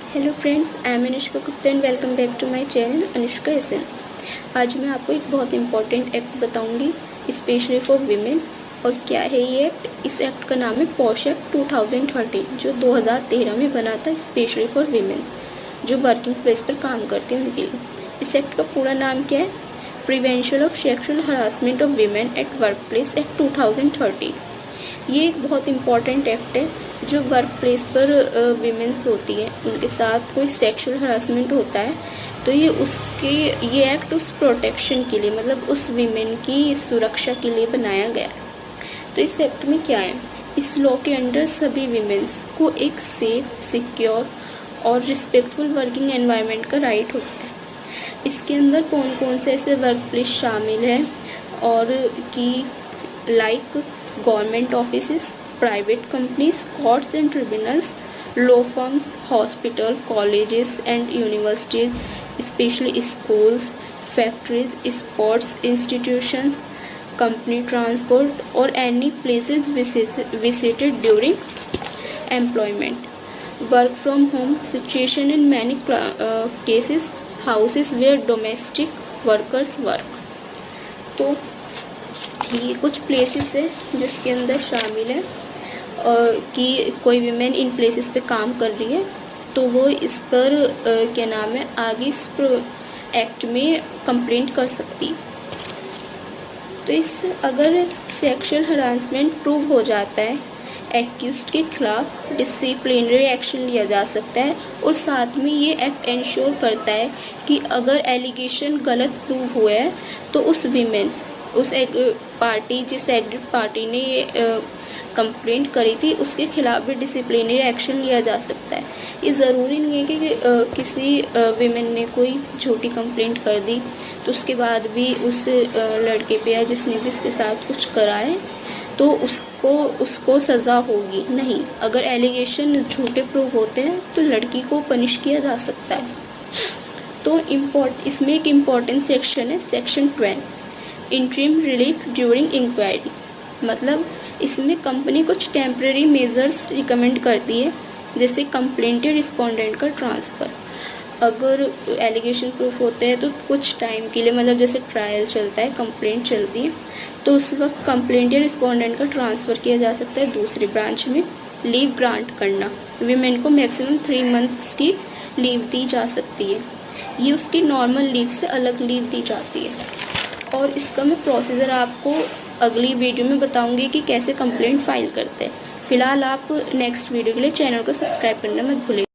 Hello friends, I am Anushka Gupta and welcome back to my channel Anushka essence. आज मैं आपको एक बहुत इंपॉर्टेंट एक्ट बताऊंगी स्पेशली फॉर वीमेन। और क्या है ये एक्ट? इस एक्ट का नाम है पॉश एक्ट 2013 जो 2013 में बना था स्पेशली फॉर वीमेन्स जो वर्किंग प्लेस पर काम करते हैं उनके लिए। इस एक्ट का पूरा नाम क्या है? Prevention of sexual harassment of women at work place act 2013। ये एक बहुत इम्पॉर्टेंट एक्ट है जो वर्क प्लेस पर वीमेंस होती है उनके साथ कोई सेक्सुअल हरासमेंट होता है तो ये एक्ट उस प्रोटेक्शन के लिए, मतलब उस वीमेन की सुरक्षा के लिए बनाया गया है। तो इस एक्ट में क्या है? इस लॉ के अंडर सभी वीमेंस को एक सेफ, सिक्योर और रिस्पेक्टफुल वर्किंग एनवायरनमेंट का राइट होता है। इसके अंदर कौन कौन से ऐसे वर्क प्लेस शामिल है और कि like government offices, private companies, courts and tribunals, law firms, hospital, colleges and universities, specially schools, factories, sports institutions, company transport और any places visited during employment, work from home situation in many cases, houses where domestic workers work. तो ये कुछ places है जिसके अंदर शामिल है कि कोई वीमेन इन प्लेसेस पे काम कर रही है तो वो इस पर क्या नाम है आगे इस एक्ट में कंप्लेंट कर सकती। तो इस अगर सेक्सुअल हरासमेंट प्रूव हो जाता है एक्यूज्ड के खिलाफ डिसिप्लिनरी एक्शन लिया जा सकता है। और साथ में ये एक्ट इंश्योर करता है कि अगर एलिगेशन गलत प्रूव हुआ है तो उस वीमेन, उस पार्टी जिस एग्रीड पार्टी ने ये कंप्लेंट करी थी उसके खिलाफ भी डिसिप्लिनरी एक्शन लिया जा सकता है। ये ज़रूरी नहीं है कि किसी वीमेन ने कोई झूठी कंप्लेंट कर दी तो उसके बाद भी उस लड़के पे या जिसने भी उसके साथ कुछ करा है तो उसको सज़ा होगी। नहीं, अगर एलिगेशन झूठे प्रूव होते हैं तो लड़की को पनिश किया जा सकता है। तो इसमें एक इम्पॉर्टेंट सेक्शन है section 12, interim relief during inquiry. मतलब इसमें कंपनी कुछ टेम्परेरी मेजर्स रिकमेंड करती है जैसे कंप्लेंट या रिस्पोंडेंट का ट्रांसफ़र। अगर एलिगेशन प्रूफ होते हैं तो कुछ टाइम के लिए, मतलब जैसे ट्रायल चलता है, कंप्लेंट चलती है, तो उस वक्त कंप्लेंट या रिस्पोंडेंट का ट्रांसफ़र किया जा सकता है दूसरी ब्रांच में। लीव ग्रांट करना, वीमेन को मैक्सिमम 3 मंथ्स की लीव दी जा सकती है। ये उसकी नॉर्मल लीव से अलग लीव दी जाती है। और इसका मैं प्रोसीजर आपको अगली वीडियो में बताऊंगी कि कैसे कंप्लेंट फाइल करते हैं। फिलहाल आप नेक्स्ट वीडियो के लिए चैनल को सब्सक्राइब करना मत भूलिए।